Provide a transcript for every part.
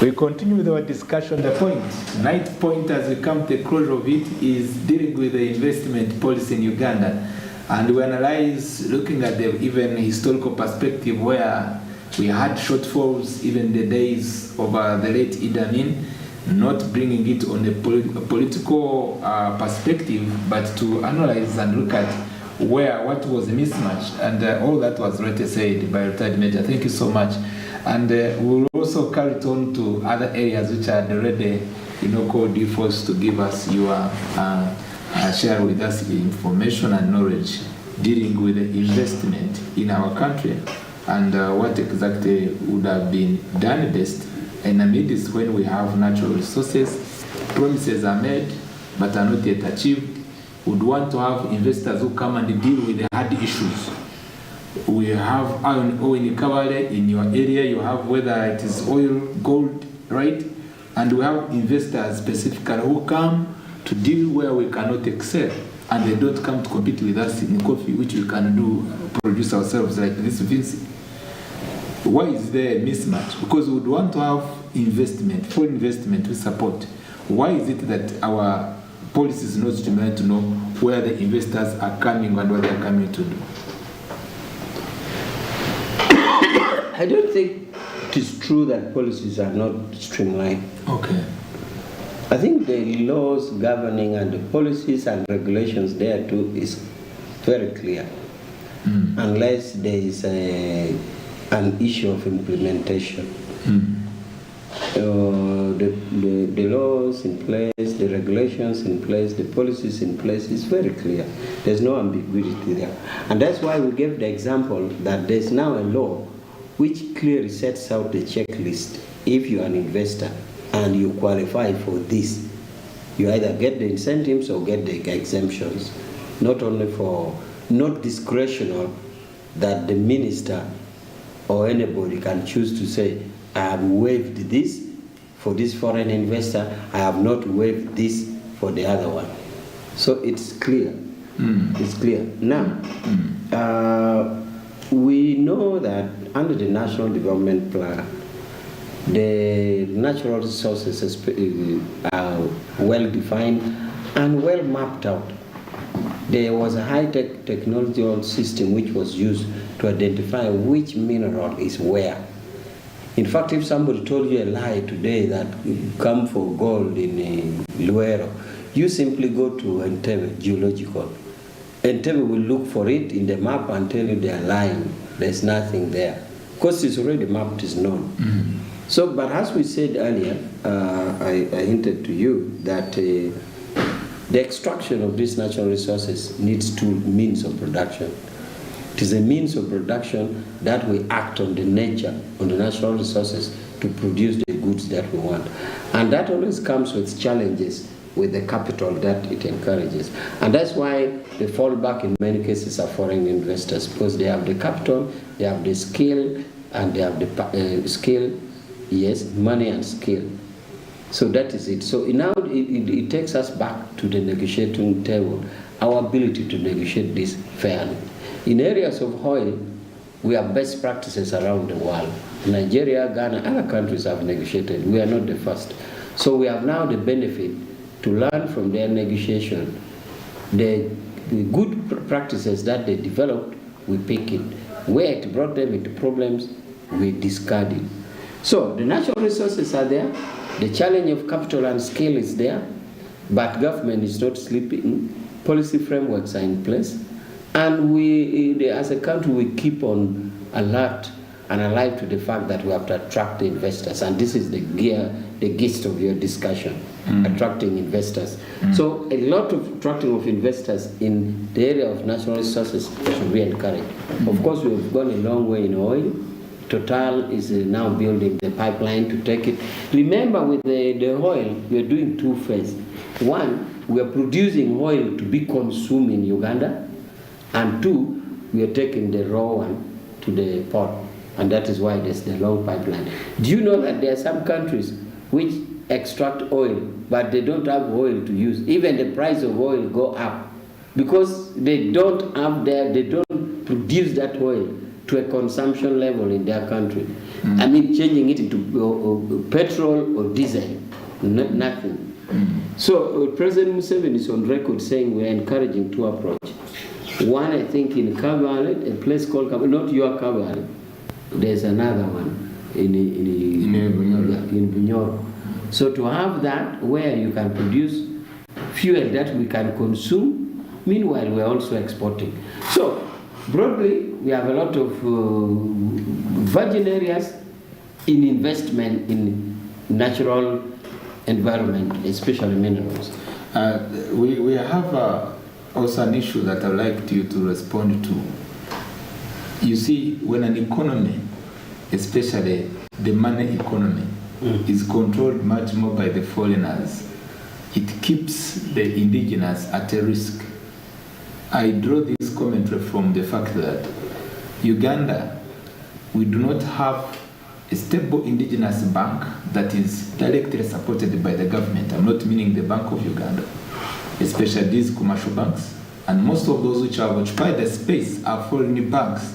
We continue with our discussion. The ninth point as we come to the close of it, is dealing with the investment policy in Uganda. And we analyze, looking at the even historical perspective, where we had shortfalls even the days of the late Idi Amin, not bringing it on a political perspective, but to analyze and look at what was a mismatch, and all that was already said by retired Major. Thank you so much. And we'll also carry it on to other areas which are already, called you first to give us your, share with us the information and knowledge dealing with the investment in our country, and what exactly would have been done best in the midst when we have natural resources, promises are made but are not yet achieved. Would want to have investors who come and deal with the hard issues. We have iron ore in Kabale in your area, you have whether it is oil, gold, right? And we have investors specifically who come to deal where we cannot excel, and they don't come to compete with us in coffee, which we can produce ourselves like this. Why is there a mismatch? Because we would want to have investment, foreign investment we support. Why is it that our policy is not stimulated to know where the investors are coming and what they are coming to do? I don't think it is true that policies are not streamlined. Okay. I think the laws governing and the policies and regulations there too is very clear, unless there is an issue of implementation. The laws in place, the regulations in place, the policies in place is very clear. There's no ambiguity there. And that's why we gave the example that there's now a law which clearly sets out the checklist. If you're an investor and you qualify for this, you either get the incentives or get the exemptions. Not discretional that the minister or anybody can choose to say, I have waived this for this foreign investor, I have not waived this for the other one. So it's clear. It's clear. Now, we know that under the National Development Plan, the natural resources are well defined and well mapped out. There was a high-tech technological system which was used to identify which mineral is where. In fact, if somebody told you a lie today that you come for gold in Luero, you simply go to Entebbe Geological. Entebbe will look for it in the map and tell you they are lying. There's nothing there. Because it's already mapped, it's known. So, but as we said earlier, I hinted to you that the extraction of these natural resources needs two means of production. It is a means of production that we act on the nature, on the natural resources to produce the goods that we want. And that always comes with challenges with the capital that it encourages. And that's why the fallback in many cases are foreign investors, because they have the capital, they have the skill, and they have the skill, yes, money and skill. So that is it. So now it takes us back to the negotiating table, our ability to negotiate this fairly. In areas of oil, we have best practices around the world. Nigeria, Ghana, other countries have negotiated. We are not the first. So we have now the benefit to learn from their negotiation. The good practices that they developed, we pick it. Where it brought them into problems, we discard it. So the natural resources are there. The challenge of capital and scale is there. But government is not sleeping. Policy frameworks are in place. And we, as a country, we keep on alert and alive to the fact that we have to attract the investors. And this is the gist of your discussion, attracting investors. So a lot of attracting of investors in the area of natural resources should be encouraged. Of course, we've gone a long way in oil. Total is now building the pipeline to take it. Remember, with the oil, we're doing two phases. One, we are producing oil to be consumed in Uganda. And two, we are taking the raw one to the port. And that is why there's the long pipeline. Do you know that there are some countries which extract oil, but they don't have oil to use? Even the price of oil go up because they don't have they don't produce that oil to a consumption level in their country. I mean, changing it into petrol or diesel, nothing. So President Museveni is on record saying we are encouraging two approaches. One, I think, in Kabale, a place called Kabale, not your Kabale. There's another one in Bunyoro. So to have that where you can produce fuel that we can consume, meanwhile we're also exporting. So broadly, we have a lot of virgin areas in investment in natural environment, especially minerals. We have also an issue that I'd like you to respond to. You see, when an economy, especially the money economy, is controlled much more by the foreigners, it keeps the indigenous at a risk. I draw this commentary from the fact that Uganda, we do not have a stable indigenous bank that is directly supported by the government. I'm not meaning the Bank of Uganda, especially these commercial banks. And most of those which have occupied the space are foreign banks.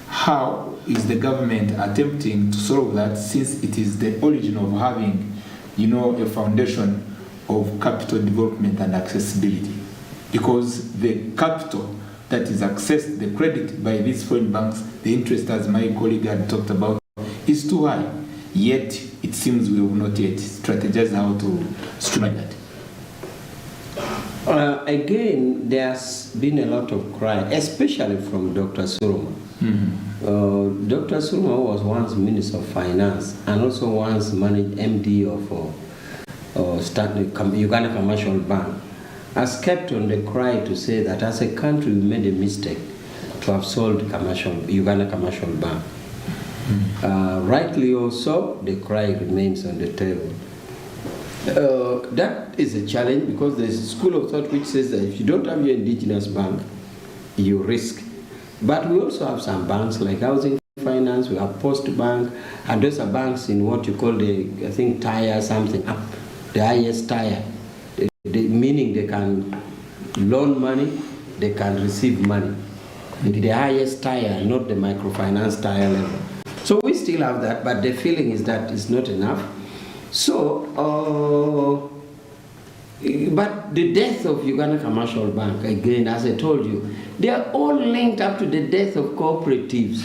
How is the government attempting to solve that, since it is the origin of having, a foundation of capital development and accessibility? Because the capital that is accessed, the credit by these foreign banks, the interest, as my colleague had talked about, is too high. Yet, it seems we have not yet strategized how to streamline that. Again, there's been a lot of cry, especially from Dr. Suruma. Dr. Suruma was once Minister of Finance and also once managed MD of Uganda Commercial Bank. Has kept on the cry to say that as a country we made a mistake to have sold Uganda Commercial Bank. Rightly also, the cry remains on the table. That is a challenge, because there's a school of thought which says that if you don't have your indigenous bank, you risk. But we also have some banks like Housing Finance, we have Post Bank, and those are banks in what you call tier something, the highest tier. Meaning they can loan money, they can receive money. The highest tier, not the microfinance tier level. So we still have that, but the feeling is that it's not enough. So, but the death of Uganda Commercial Bank, again, as I told you, they are all linked up to the death of cooperatives.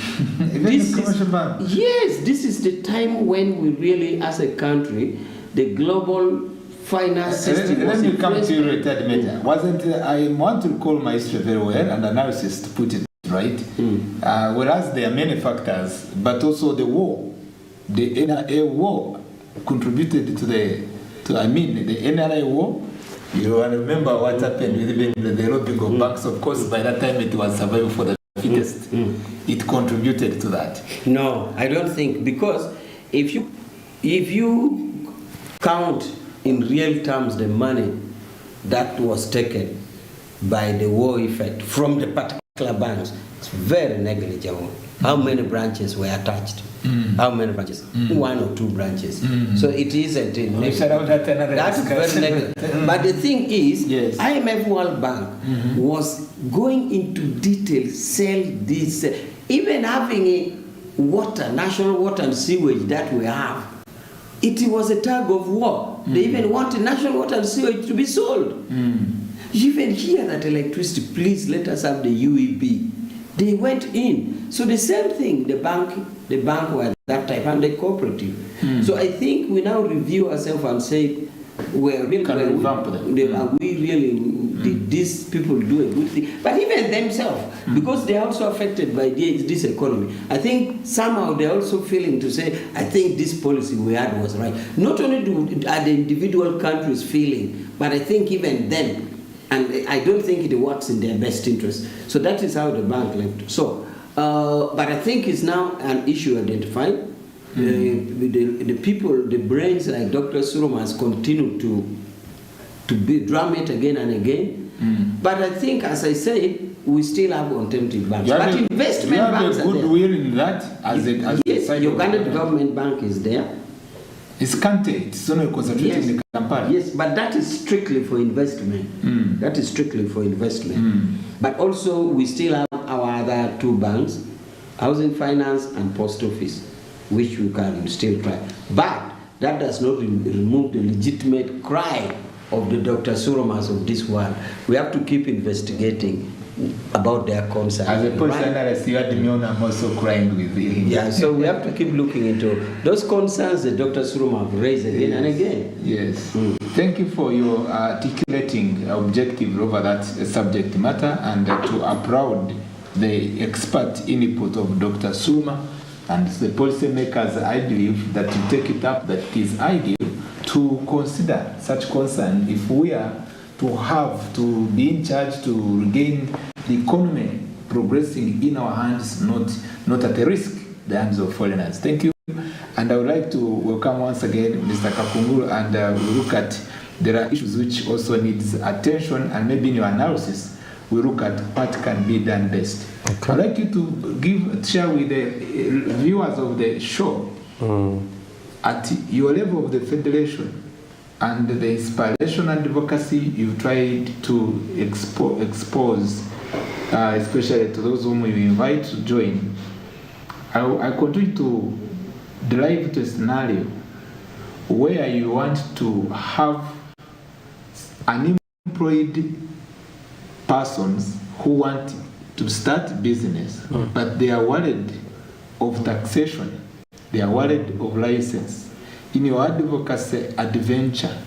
Yes, this is the time when we really, as a country, the global finance system. Let me come to you, retired major. I want to recall my history very well and analysis to put it right. Whereas there are many factors, but also the war, the NRA war contributed to the NRA war. You remember what happened with the robbing of banks. Of course, by that time it was survival for the fittest. It contributed to that. No, I don't think, because if you count in real terms the money that was taken by the war effect from the particular banks, it's very negligible. How many branches were attached? How many branches? 1 or 2 branches. So it isn't that's very negligible. But the thing is, yes, IMF World Bank was going into detail, sell this, even having a national water and sewage that we have. It was a tug of war. They even wanted national water and sewage to be sold. You even hear that electricity, please let us have the UEB. They went in. So the same thing, the bank were that type, and the cooperative. So I think we now review ourselves and say, did these people do a good thing? But even themselves, because they are also affected by this economy, I think somehow they're also feeling to say, I think this policy we had was right. Not only are the individual countries feeling, but I think even them, and I don't think it works in their best interest. So that is how the bank left. So, but I think it's now an issue identified. The people, the brains like Dr. Suruma has continued to drum it again and again. But I think, as I said, we still have alternative banks. But investment banks are there. Goodwill in that yes, Uganda Development Bank is there. It's Kante, it's only concentrated in Kampala. Yes, but that is strictly for investment. That is strictly for investment. But also, we still have our other 2 banks, housing finance, and post office, which we can still try. But that does not remove the legitimate cry of the Dr. Suromas of this world. We have to keep investigating about their concerns. As a policy analyst, you had me on, I'm also crying with him. Yeah, so we have to keep looking into those concerns that Dr. Suroma have raised again and again. Yes. Thank you for your articulating objective over that subject matter, and to applaud the expert input of Dr. Suroma and the policymakers. I believe that you take it up, that it is ideal to consider such concern if we are to have to be in charge to regain the economy progressing in our hands, not at the risk, the hands of foreigners. Thank you. And I would like to welcome once again Mr. Kakungulu, and we look at, there are issues which also needs attention, and maybe in your analysis, we look at what can be done best. Okay. I'd like you to share with the viewers of the show, at your level of the federation, and the inspiration and advocacy you've tried to expose, especially to those whom you invite to join. I continue to drive to a scenario where you want to have unemployed persons who want to start business, but they are worried of taxation, they are worried of license. In your advocacy adventure,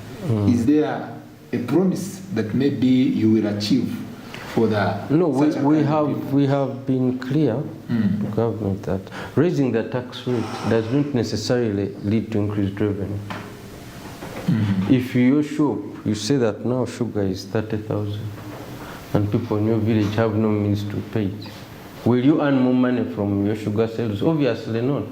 is there a promise that maybe you will achieve for the? No, we have been clear to government that raising the tax rate does not necessarily lead to increased revenue. If your shop, you say that now sugar is 30,000 and people in your village have no means to pay it, will you earn more money from your sugar sales? Obviously not.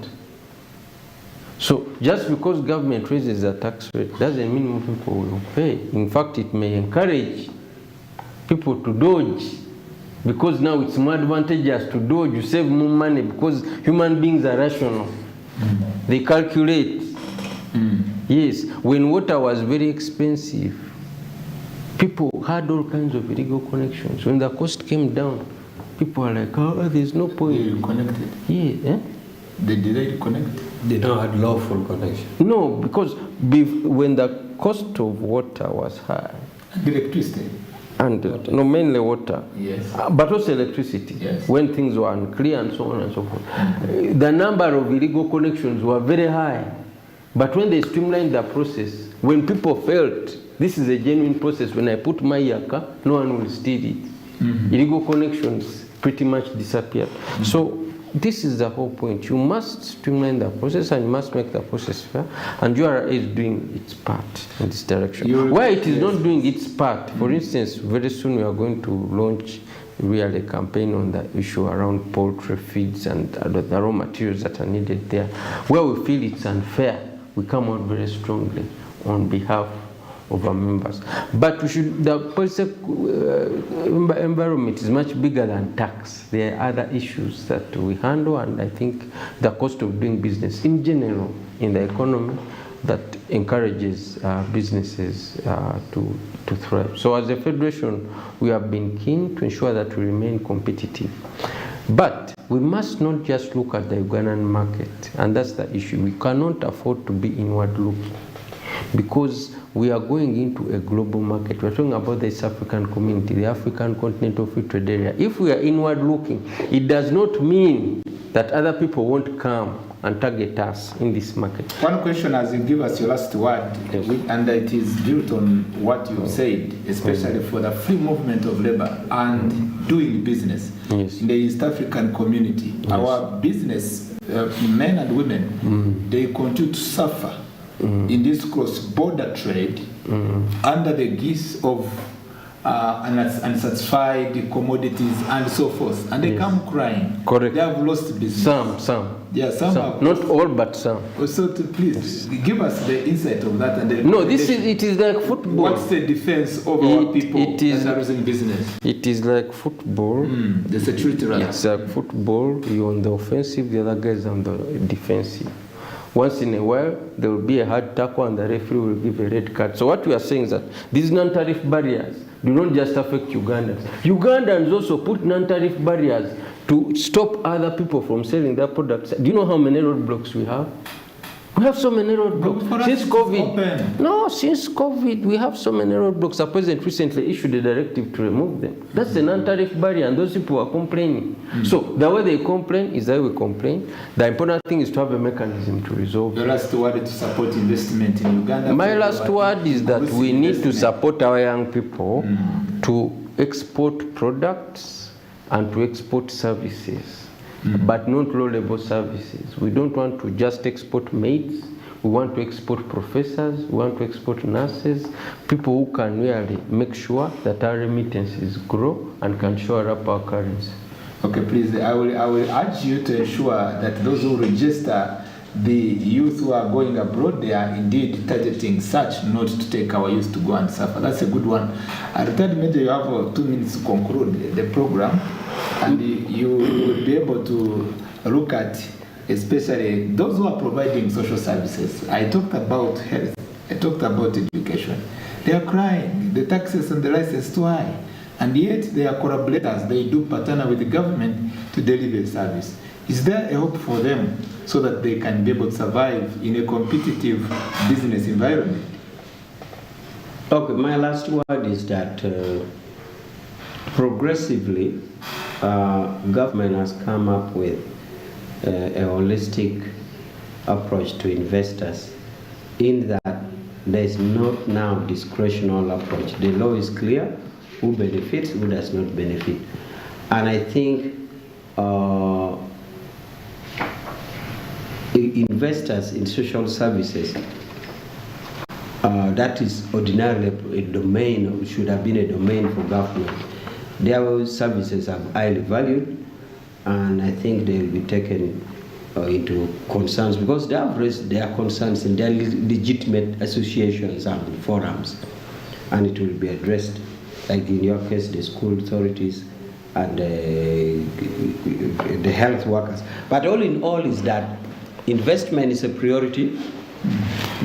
So just because government raises the tax rate doesn't mean more people will pay. In fact, it may encourage people to dodge, because now it's more advantageous to dodge. You save more money because human beings are rational. They calculate. Yes, when water was very expensive, people had all kinds of illegal connections. When the cost came down, people are like, oh, there's no point. You connected? Yeah. They did connect? They don't have lawful connection. No, because when the cost of water was high. And electricity? And no, mainly water. Yes. But also electricity. Yes. When things were unclear and so on and so forth. The number of illegal connections were very high. But when they streamlined the process, when people felt this is a genuine process, when I put my yaka, no one will steal it. Illegal connections pretty much disappeared. So this is the whole point. You must streamline the process, and you must make the process fair. And URA is doing its part in this direction. Where it is not doing its part, for instance, very soon we are going to launch really a campaign on the issue around poultry feeds and the raw materials that are needed there. Where we feel it's unfair, we come out very strongly on behalf of our members. But the policy environment is much bigger than tax. There are other issues that we handle, and I think the cost of doing business in general in the economy that encourages businesses to thrive. So as a federation, we have been keen to ensure that we remain competitive. But we must not just look at the Ugandan market, and that's the issue. We cannot afford to be inward looking, because we are going into a global market. We're talking about the East African community, the African Continental Free Trade Area. If we are inward looking, it does not mean that other people won't come and target us in this market. One question, as you give us your last word, yes, and it is built on what you said, especially for the free movement of labor and doing business in the East African community. Our business, men and women, they continue to suffer in this cross-border trade under the guise of unsatisfied commodities and so forth, and they come crying. Correct. They have lost business. Some. Yeah, some. Have not all, but some. So please give us the insight of that. And no, it is like football. What's the defense of our people that are losing business? It is like football. The security rather. It's like football. You're on the offensive, the other guys on the defensive. Once in a while, there will be a hard tackle and the referee will give a red card. So what we are saying is that these non-tariff barriers do not just affect Ugandans. Ugandans also put non-tariff barriers to stop other people from selling their products. Do you know how many roadblocks we have? We have so many roadblocks. Since COVID, since COVID, we have so many roadblocks. The president recently issued a directive to remove them. That's a non-tariff barrier, and those people are complaining. So the way they complain is the way we complain. The important thing is to have a mechanism to resolve. The last word to support investment in Uganda. My last word is that we need to support our young people to export products and to export services. But not low-level services. We don't want to just export maids. We want to export professors. We want to export nurses, people who can really make sure that our remittances grow and can shore up our currency. Okay, please, I will urge you to ensure that those who register the youth who are going abroad, they are indeed targeting such, not to take our youth to go and suffer. That's a good one. Retired Major, you have 2 minutes to conclude the program, and you will be able to look at especially those who are providing social services. I talked about health, I talked about education. They are crying, the taxes and the license too high, and yet they are collaborators. They do partner with the government to deliver service. Is there a hope for them so that they can be able to survive in a competitive business environment? Okay, my last word is that progressively, government has come up with a holistic approach to investors, in that there is not now discretional approach. The law is clear, who benefits, who does not benefit. And I think investors in social services, that is ordinarily a domain, or should have been a domain for government. Their services are highly valued, and I think they will be taken into concerns, because they have raised their concerns in their legitimate associations and forums, and it will be addressed, like in your case, the school authorities and the health workers. But all in all is that investment is a priority.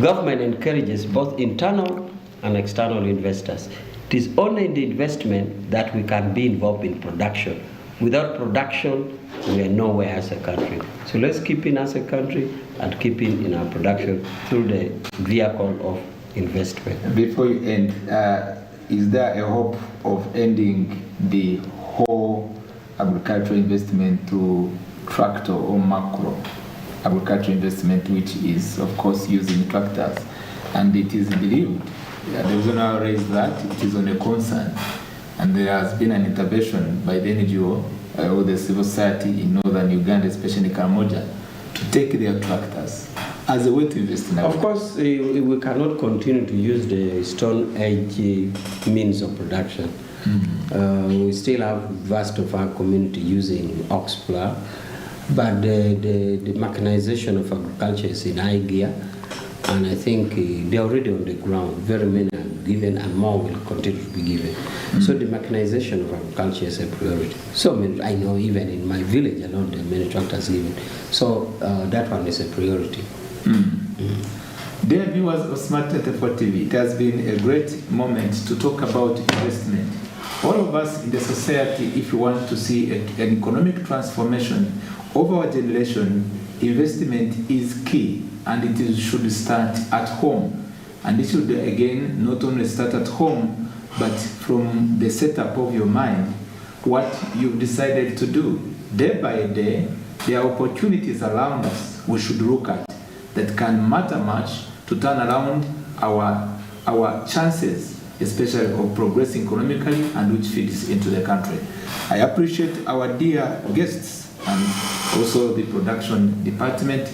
Government encourages both internal and external investors. It is only in the investment that we can be involved in production. Without production, we are nowhere as a country. So let's keep in as a country and keep in our production through the vehicle of investment. Before you end, is there a hope of ending the whole agricultural investment to tractor or macro agricultural investment, which is of course using tractors? And it is believed, the reason I raise that, it is on a concern, and there has been an intervention by the NGO or the civil society in northern Uganda, especially Karamoja, to take their tractors as a way to invest in Of course, we cannot continue to use the Stone Age means of production. We still have vast of our community using ox plough, but the mechanization of agriculture is in high gear, and I think they're already on the ground. Very many are given, and more will continue to be given. So the mechanization of agriculture is a priority. So many, I know even in my village alone, there are many tractors given. So that one is a priority. Dear viewers of Smart 24 TV, it has been a great moment to talk about investment. All of us in the society, if we want to see an economic transformation of our generation, investment is key, and it should start at home. And it should, again, not only start at home, but from the setup of your mind, what you've decided to do. Day by day, there are opportunities around us we should look at that can matter much to turn around our chances, especially of progressing economically, and which feeds into the country. I appreciate our dear guests and also the production department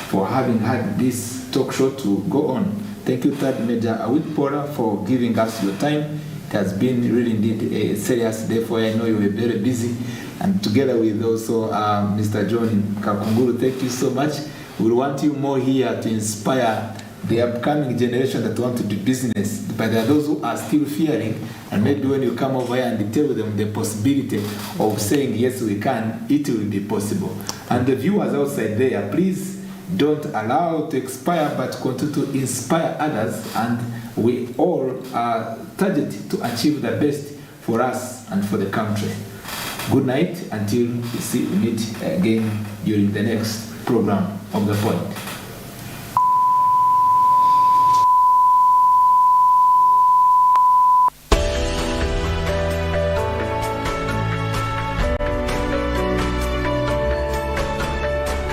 for having had this talk show to go on. Thank you, Third Major Awitpora, for giving us your time. It has been really indeed a serious day for you. I know you were very busy, and together with also Mr. John Kakunguru, thank you so much. We want you more here to inspire the upcoming generation that want to do business, but there are those who are still fearing, and maybe when you come over here and tell them the possibility of saying yes we can, it will be possible. And the viewers outside there, please don't allow to expire, but continue to inspire others, and we all are targeted to achieve the best for us and for the country. Good night until we meet again during the next program of The Point.